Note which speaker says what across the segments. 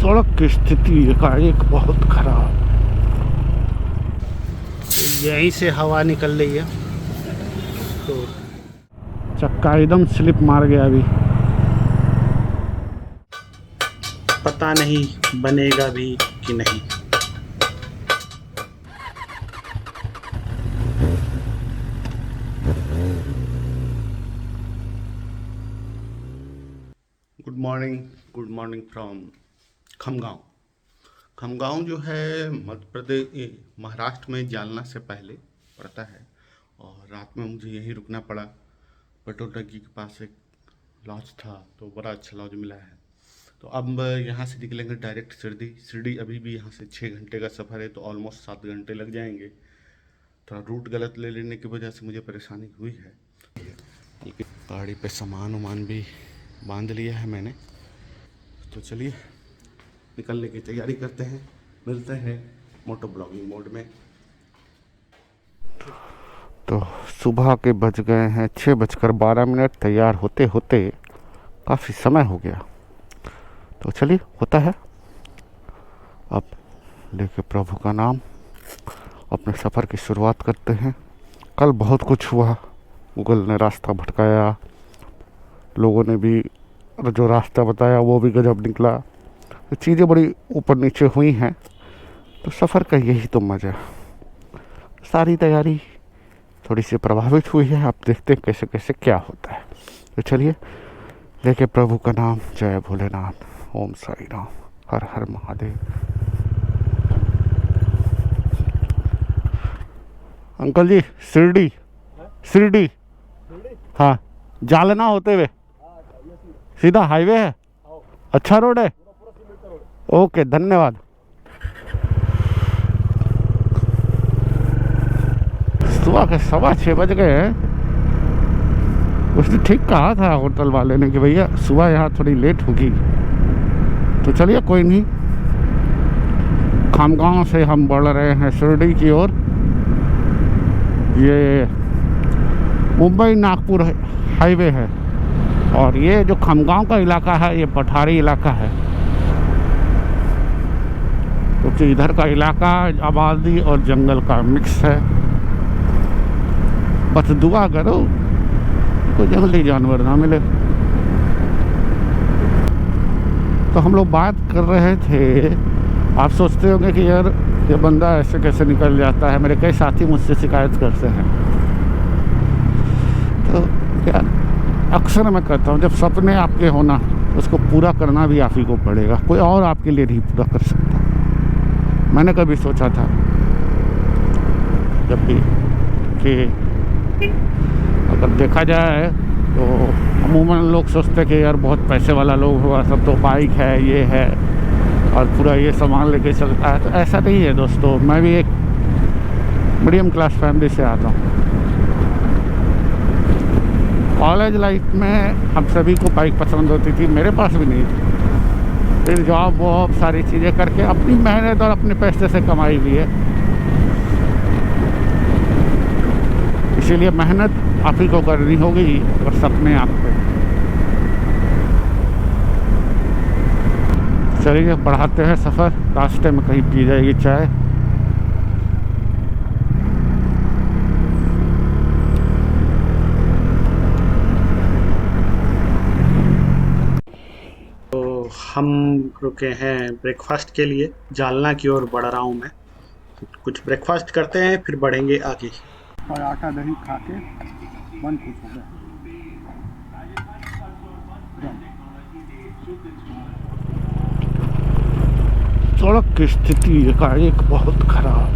Speaker 1: सड़क की स्थिति एकाएक बहुत खराब।
Speaker 2: यहीं से हवा निकल रही है तो
Speaker 1: चक्का एकदम स्लिप मार गया अभी।
Speaker 2: पता नहीं बनेगा भी कि नहीं। Good morning from Khamgaon. Khamgaon जो है मध्य प्रदेश महाराष्ट्र में जालना से पहले पड़ता है और रात में मुझे यहीं रुकना पड़ा। पेट्रोल टंकी के पास एक लॉज था तो बड़ा अच्छा लॉज मिला है। तो अब यहाँ से निकलेंगे डायरेक्ट शिरडी। अभी भी यहाँ से 6 घंटे का सफ़र है तो ऑलमोस्ट 7 घंटे लग जाएंगे। थोड़ा रूट गलत ले लेने की वजह से मुझे परेशानी हुई है। गाड़ी पे सामान वामान भी बांध लिया है मैंने, तो चलिए निकलने की तैयारी करते हैं। मिलते हैं मोटो ब्लॉगिंग मोड में।
Speaker 1: तो सुबह के बज गए हैं 6:12। तैयार होते होते काफ़ी समय हो गया, तो चलिए होता है। अब लेके प्रभु का नाम अपने सफ़र की शुरुआत करते हैं। कल बहुत कुछ हुआ, गूगल ने रास्ता भटकाया, लोगों ने भी जो रास्ता बताया वो भी गजब निकला। तो चीज़ें बड़ी ऊपर नीचे हुई हैं, तो सफ़र का यही तो मज़ा। सारी तैयारी थोड़ी सी प्रभावित हुई है, आप देखते हैं कैसे कैसे क्या होता है। तो चलिए लेके प्रभु का नाम। जय भोलेनाथ, ओम साई राम, हर हर महादेव। अंकल जी शिरडी हाँ, जालना होते हुए सीधा हाईवे है। अच्छा रोड है, ओके धन्यवाद। सुबह के 6:15 बज गए हैं। उसने ठीक कहा था होटल वाले ने कि भैया सुबह यहाँ थोड़ी लेट होगी, तो चलिए कोई नहीं। खामगांव से हम बढ़ रहे हैं शिरडी की ओर। ये मुंबई नागपुर हाईवे है और ये जो खमगांव का इलाका है ये पठारी इलाका है, क्योंकि इधर का इलाका आबादी और जंगल का मिक्स है। बस दुआ करो कोई जंगली जानवर ना मिले। तो हम लोग बात कर रहे थे, आप सोचते होंगे कि यार ये बंदा ऐसे कैसे निकल जाता है। मेरे कई साथी मुझसे शिकायत करते हैं। तो यार अक्सर मैं कहता हूँ, जब सपने आपके होना उसको पूरा करना भी आप ही को पड़ेगा, कोई और आपके लिए नहीं पूरा कर सकता। मैंने कभी सोचा था जब भी कि अगर देखा जाए तो अमूमन लोग सोचते हैं कि यार बहुत पैसे वाला लोग हुआ, सब तो बाइक है ये है और पूरा ये सामान लेके चलता है। तो ऐसा नहीं है दोस्तों, मैं भी एक मीडियम क्लास फैमिली से आता हूँ। कॉलेज लाइफ में हम सभी को बाइक पसंद होती थी, मेरे पास भी नहीं थी। फिर जॉब वॉब सारी चीज़ें करके अपनी मेहनत और अपने पैसे से कमाई हुई है, इसीलिए मेहनत आप ही को करनी होगी और सपने आपके। चलिए बढ़ाते हैं सफ़र। रास्ते में कहीं पी जाएगी चाय।
Speaker 2: तो हम रुके हैं ब्रेकफास्ट के लिए। जालना की ओर बढ़ रहा हूँ मैं। कुछ ब्रेकफास्ट करते हैं फिर बढ़ेंगे आगे।
Speaker 1: और आटा दही खा के मन खुश हो गया। सड़क की स्थिति एकाएक बहुत खराब।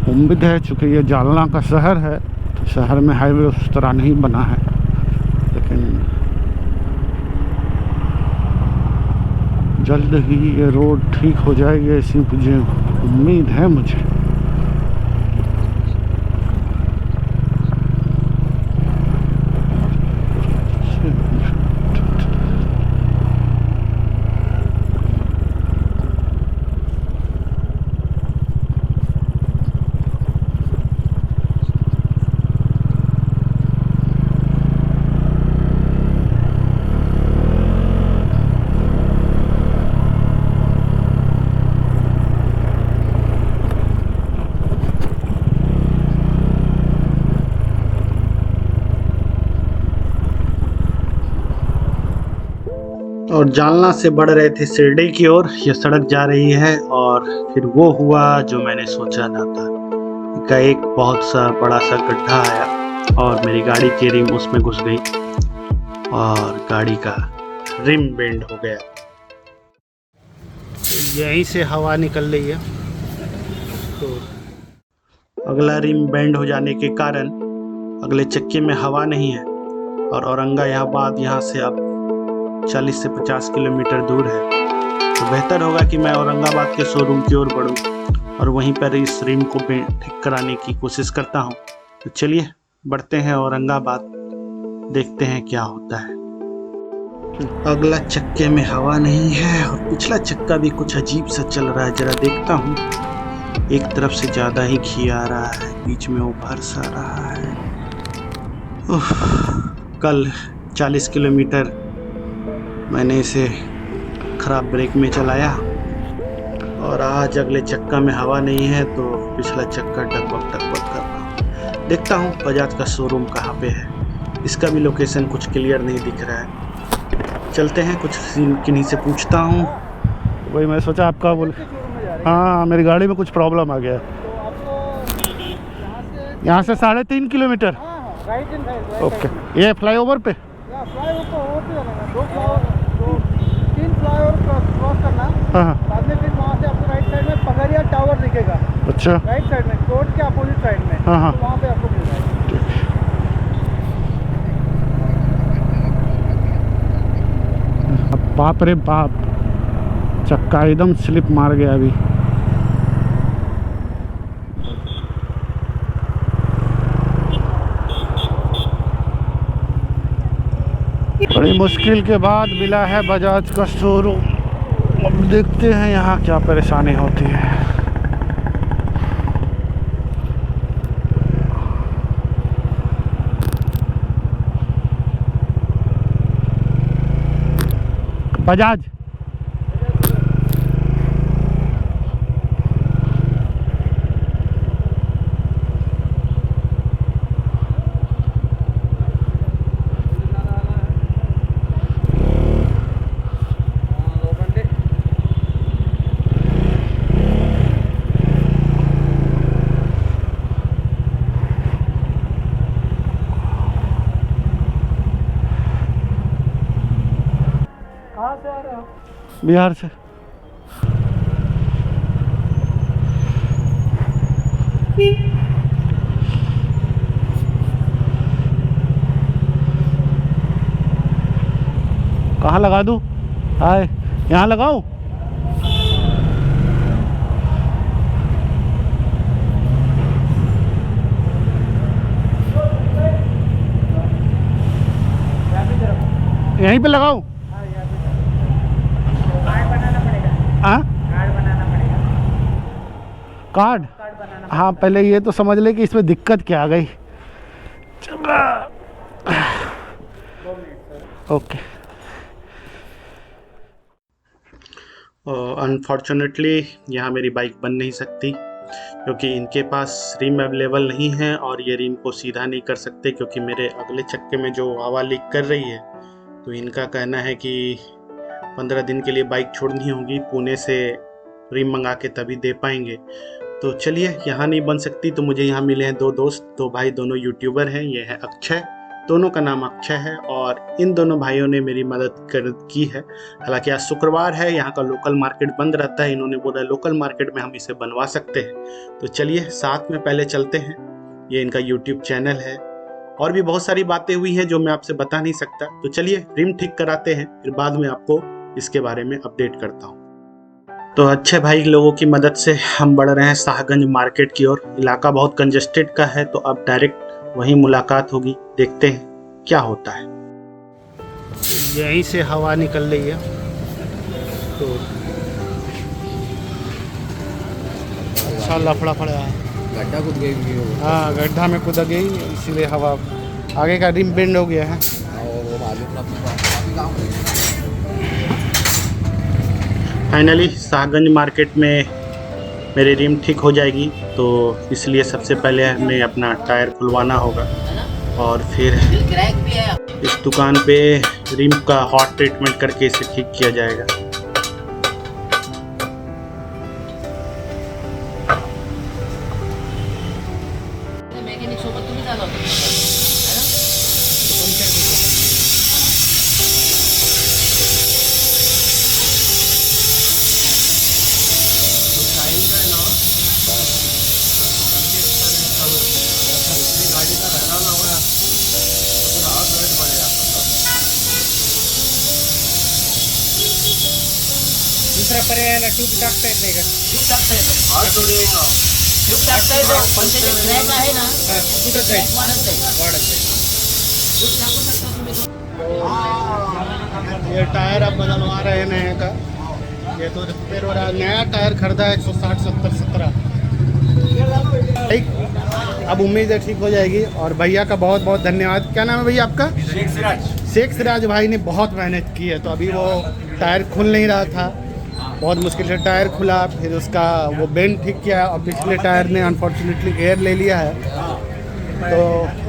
Speaker 1: उम्मीद है चूँकि ये जालना का शहर है तो शहर में हाईवे उस तरह नहीं बना है, लेकिन जल्द ही ये रोड ठीक हो जाएगी ऐसी मुझे उम्मीद है। मुझे
Speaker 2: और जालना से बढ़ रहे थे शिरडी की ओर। यह सड़क जा रही है और फिर वो हुआ जो मैंने सोचा ना था। का एक बहुत सा बड़ा सा गड्ढा आया और मेरी गाड़ी की रिम उसमें घुस गई और गाड़ी का रिम बेंड हो गया। यहीं से हवा निकल रही है, तो अगला रिम बेंड हो जाने के कारण अगले चक्के में हवा नहीं है और औरंगाबाद यहाँ से अब 40 से 50 किलोमीटर दूर है। तो बेहतर होगा कि मैं औरंगाबाद के शोरूम की ओर बढ़ूँ और वहीं पर इस रिम को ठीक कराने की कोशिश करता हूँ। तो चलिए बढ़ते हैं औरंगाबाद, देखते हैं क्या होता है। अगला चक्के में हवा नहीं है और पिछला चक्का भी कुछ अजीब सा चल रहा है। जरा देखता हूँ, एक तरफ से ज़्यादा ही घी आ रहा है, बीच में उभर सा रहा है। कल 40 किलोमीटर मैंने इसे खराब ब्रेक में चलाया और आज अगले चक्का में हवा नहीं है तो पिछला चक्का टकबक टकबक कर रहा हूँ। देखता हूँ बजाज का शोरूम कहाँ पे है, इसका भी लोकेशन कुछ क्लियर नहीं दिख रहा है। चलते हैं, कुछ किन्हीं से पूछता हूँ।
Speaker 1: वही मैं सोचा आपका बोल। हाँ, मेरी गाड़ी में कुछ प्रॉब्लम आ गया। यहाँ से 3.5 किलोमीटर। ओके, ये फ्लाईओवर पे?
Speaker 3: तीन फ्लाईओवर क्रॉस करना।
Speaker 1: हाँ,
Speaker 3: बाद में फिर वहाँ से आपको राइट साइड में पगरिया टावर दिखेगा।
Speaker 1: अच्छा,
Speaker 3: राइट साइड में, कोर्ट के अपोजिट साइड में।
Speaker 1: हाँ,
Speaker 3: तो वहाँ पे आपको मिल जाएगा।
Speaker 1: बाप रे बाप, चक्का एकदम स्लिप मार गया अभी। बड़ी मुश्किल के बाद मिला है बजाज का शोरूम। अब देखते हैं यहाँ क्या परेशानी होती है। बजाज
Speaker 3: कहाँ से आ रहे हो?
Speaker 1: बिहार से। कहाँ लगा दूँ? हाय, यहाँ लगाऊं? यहीं पे लगाऊं?
Speaker 3: कार्ड बनाना पड़ेगा।
Speaker 1: हाँ,
Speaker 3: कार्ड बनाना पड़ेगा।
Speaker 1: कार्ड?
Speaker 3: कार्ड बनाना।
Speaker 1: हाँ, पहले ये तो समझ ले कि इसमें दिक्कत क्या आ गई। ओके।
Speaker 2: अनफॉर्चुनेटली यहाँ मेरी बाइक बन नहीं सकती क्योंकि इनके पास रिम अवेलेबल नहीं है और ये रिम को सीधा नहीं कर सकते क्योंकि मेरे अगले चक्के में जो हवा लीक कर रही है। तो इनका कहना है कि 15 दिन के लिए बाइक छोड़नी होगी, पुणे से रिम मंगा के तभी दे पाएंगे। तो चलिए, यहाँ नहीं बन सकती तो मुझे यहाँ मिले हैं दो दोस्त, दो भाई, दोनों यूट्यूबर हैं। ये है अक्षय, दोनों का नाम अक्षय है और इन दोनों भाइयों ने मेरी मदद की है। हालांकि आज शुक्रवार है, यहाँ का लोकल मार्केट बंद रहता है। इन्होंने बोला लोकल मार्केट में हम इसे बनवा सकते हैं। तो चलिए साथ में पहले चलते हैं। ये इनका यूट्यूब चैनल है और भी बहुत सारी बातें हुई हैं जो मैं आपसे बता नहीं सकता। तो चलिए रिम ठीक कराते हैं, फिर बाद में आपको इसके बारे में अपडेट करता हूँ। तो अच्छे भाई लोगों की मदद से हम बढ़ रहे हैं शाहगंज मार्केट की ओर। इलाका बहुत कंजेस्टेड का है तो अब डायरेक्ट वहीं मुलाकात होगी, देखते हैं क्या होता है। यहीं से हवा निकल रही है, तो अच्छा लफड़ा पड़ा है।
Speaker 4: गड्ढा कूद गई भी हो।
Speaker 1: हाँ, गड्ढा में कूद गई, इसीलिए हवा आगे का रिम बेंड हो गया है।
Speaker 4: वो मालूम ना।
Speaker 2: फाइनली शाहगंज मार्केट में मेरी रिम ठीक हो जाएगी, तो इसलिए सबसे पहले हमें अपना टायर खुलवाना होगा। और फिर इस दुकान पे रिम का हॉट ट्रीटमेंट करके इसे ठीक किया जाएगा।
Speaker 5: मेकॅनिक सोबत तुम्ही झाला होता है ना?
Speaker 3: दुसरा पर्यायाला ट्यूब टाकता येत नाही का?
Speaker 5: ट्यूब टाकता येतं. ट्यूब टाकता येतं, पण त्याचे क्रॅक आहे ना,
Speaker 3: कुठं
Speaker 5: क्रॅक
Speaker 3: जाईल?
Speaker 5: वाढत जाईल.
Speaker 3: वाढत जाईल.
Speaker 5: ट्यूब टाकू शकता तुम्ही.
Speaker 2: ये टायर अब बदलवा रहे हैं नए का। ये तो रिपेयर हो रहा है। नया टायर खरीदा है 160 70 17। ठीक, अब उम्मीद है ठीक हो जाएगी। और भैया का बहुत बहुत धन्यवाद। क्या नाम है भैया आपका? शेख सिराज भाई ने बहुत मेहनत की है। तो अभी वो टायर खुल नहीं रहा था, बहुत मुश्किल से टायर खुला, फिर उसका वो बेंड ठीक किया और पिछले टायर ने अनफॉर्चुनेटली एयर ले लिया है। तो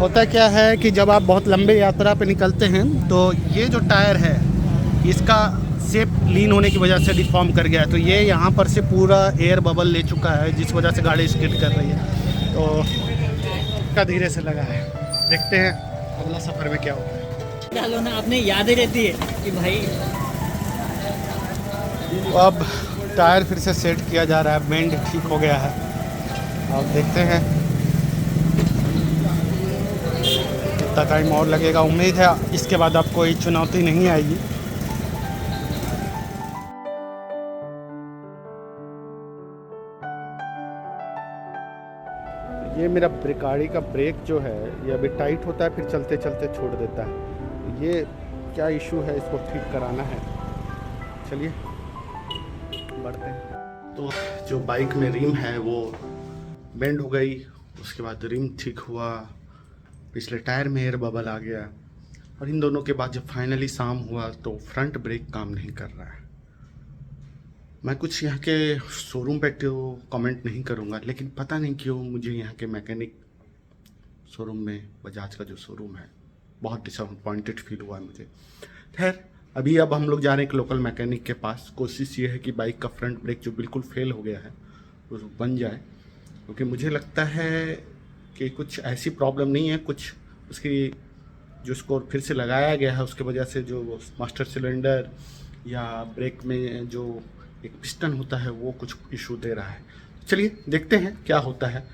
Speaker 2: होता क्या है कि जब आप बहुत लंबे यात्रा पे निकलते हैं तो ये जो टायर है इसका शेप लीन होने की वजह से डिफॉर्म कर गया है। तो ये यहाँ पर से पूरा एयर बबल ले चुका है, जिस वजह से गाड़ी स्किड कर रही है। तो का धीरे से लगा है, देखते हैं अगला सफ़र में क्या होता है।
Speaker 3: डालो ना, आपने यादें रहती है कि भाई
Speaker 2: अब टायर फिर से सेट किया जा रहा है, बेंड ठीक हो गया है। अब देखते हैं कितना टाइम और लगेगा। उम्मीद है इसके बाद आपको कोई चुनौती नहीं आएगी। ये मेरा गाड़ी का ब्रेक जो है ये अभी टाइट होता है, फिर चलते चलते छोड़ देता है। ये क्या इशू है, इसको ठीक कराना है। चलिए बढ़ते हैं। तो जो बाइक में रिम है वो बेंड हो गई, उसके बाद रिम ठीक हुआ, पिछले टायर में एयर बबल आ गया, और इन दोनों के बाद जब फाइनली शाम हुआ तो फ्रंट ब्रेक काम नहीं कर रहा है। मैं कुछ यहाँ के शोरूम पे तो कमेंट नहीं करूँगा, लेकिन पता नहीं क्यों मुझे यहाँ के मैकेनिक शोरूम में, बजाज का जो शोरूम है, बहुत डिसअपॉइंटेड फील हुआ है मुझे। खैर अभी अब हम लोग जा रहे हैं एक लोकल मैकेनिक के पास। कोशिश ये है कि बाइक का फ्रंट ब्रेक जो बिल्कुल फेल हो गया है वो बन जाए, क्योंकि मुझे लगता है कि कुछ ऐसी प्रॉब्लम नहीं है, कुछ उसकी जो उसको फिर से लगाया गया है उसके वजह से जो मास्टर सिलेंडर या ब्रेक में जो एक पिस्टन होता है वो कुछ इशू दे रहा है। चलिए देखते हैं क्या होता है।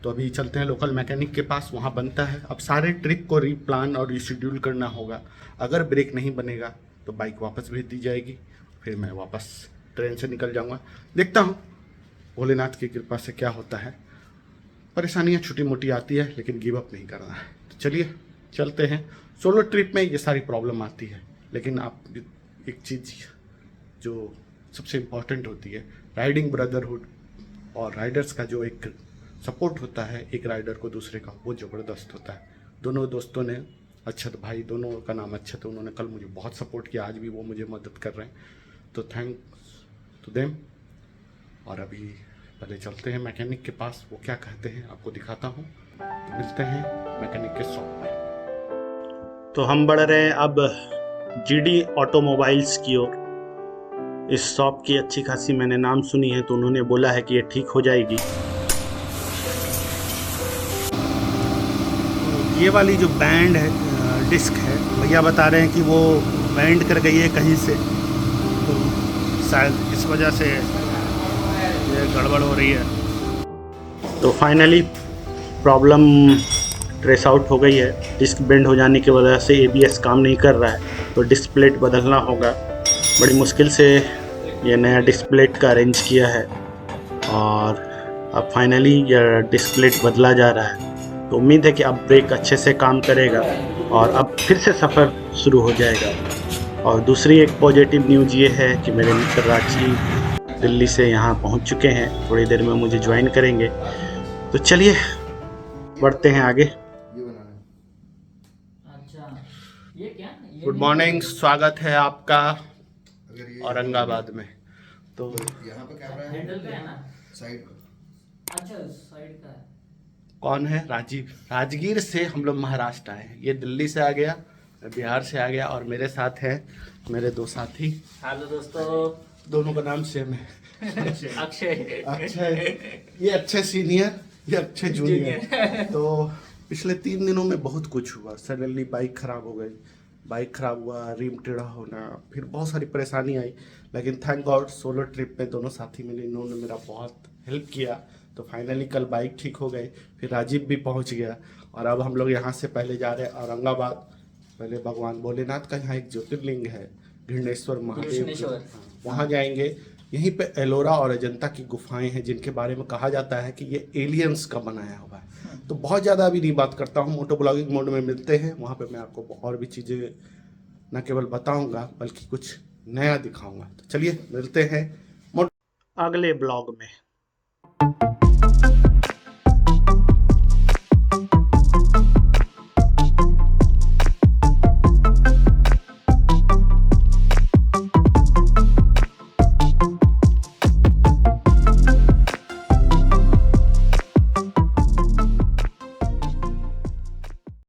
Speaker 2: तो अभी चलते हैं लोकल मैकेनिक के पास, वहाँ बनता है। अब सारे ट्रिप को रीप्लान और रीशेड्यूल करना होगा। अगर ब्रेक नहीं बनेगा तो बाइक वापस भेज दी जाएगी, फिर मैं वापस ट्रेन से निकल जाऊँगा। देखता हूँ भोलेनाथ की कृपा से क्या होता है। परेशानियाँ छोटी मोटी आती है, लेकिन गिव अप नहीं करना है। तो चलिए चलते हैं। सोलो ट्रिप में ये सारी प्रॉब्लम आती है, लेकिन आप एक चीज़ जो सबसे इम्पॉर्टेंट होती है, राइडिंग ब्रदरहुड और राइडर्स का जो एक सपोर्ट होता है एक राइडर को दूसरे का, वो ज़बरदस्त होता है। दोनों दोस्तों ने, अच्छत भाई, दोनों का नाम अच्छत है, उन्होंने कल मुझे बहुत सपोर्ट किया, आज भी वो मुझे मदद कर रहे हैं, तो थैंक्स टू देम। और अभी पहले चलते हैं मैकेनिक के पास, वो क्या कहते हैं आपको दिखाता हूँ। तो मिलते हैं मैकेनिक के शॉप पर। तो हम बढ़ रहे हैं अब जीडी ऑटोमोबाइल्स की ओर। इस शॉप की अच्छी खासी मैंने नाम सुनी है, तो उन्होंने बोला है कि ये ठीक हो जाएगी। ये वाली जो बैंड है, डिस्क है, भैया बता रहे हैं कि वो बैंड कर गई है कहीं से, तो शायद इस वजह से ये गड़बड़ हो रही है। तो फाइनली प्रॉब्लम ट्रेस आउट हो गई है। डिस्क बेंड हो जाने की वजह से एबीएस काम नहीं कर रहा है, तो डिस्क प्लेट बदलना होगा। बड़ी मुश्किल से ये नया डिस्क प्लेट का अरेंज किया है, और अब फाइनली यह डिस्क प्लेट बदला जा रहा है। तो उम्मीद है कि अब ब्रेक अच्छे से काम करेगा और अब फिर से सफ़र शुरू हो जाएगा। और दूसरी एक पॉजिटिव न्यूज़ ये है कि मेरे मित्र रांची दिल्ली से यहाँ पहुँच चुके हैं, थोड़ी देर में मुझे ज्वाइन करेंगे। तो चलिए बढ़ते हैं आगे। गुड मॉर्निंग, स्वागत है आपका औरंगाबाद में। तो
Speaker 4: यहाँ पे कैमरा है,
Speaker 5: हैंडल पे है ना,
Speaker 4: साइड पे।
Speaker 5: अच्छा साइड का है।
Speaker 2: कौन है? राजीव। राजगीर से हम लोग महाराष्ट्र आए हैं। ये दिल्ली से आ गया, मैं बिहार से आ गया, और मेरे साथ हैं मेरे दो साथी।
Speaker 5: हेलो दोस्तों।
Speaker 2: दोनों का नाम सेम है।
Speaker 5: अक्षय।
Speaker 2: अक्षय, ये अक्षय सीनियर, ये अक्षय जूनियर। तो पिछले 3 दिनों में बहुत कुछ हुआ। सडनली बाइक खराब हो गई, बाइक खराब हुआ, रिम टेढ़ा होना, फिर बहुत सारी परेशानी आई। लेकिन थैंक गॉड सोलो ट्रिप में दोनों साथी मिले, इन्होंने मेरा बहुत हेल्प किया। तो फाइनली कल बाइक ठीक हो गई, फिर राजीव भी पहुंच गया, और अब हम लोग यहाँ से पहले जा रहे हैं औरंगाबाद। पहले भगवान भोलेनाथ का यहाँ एक ज्योतिर्लिंग है, घृणेश्वर महादेव, वहाँ जाएंगे। यहीं पे एलोरा और अजंता की गुफाएं हैं, जिनके बारे में कहा जाता है कि ये एलियंस का बनाया हुआ है। तो बहुत ज़्यादा अभी नहीं बात करता हूँ, मोटो ब्लॉगिंग मोड में मिलते हैं। वहाँ पे मैं आपको और भी चीज़ें न केवल बताऊँगा बल्कि कुछ नया दिखाऊँगा। तो चलिए मिलते हैं अगले ब्लॉग में।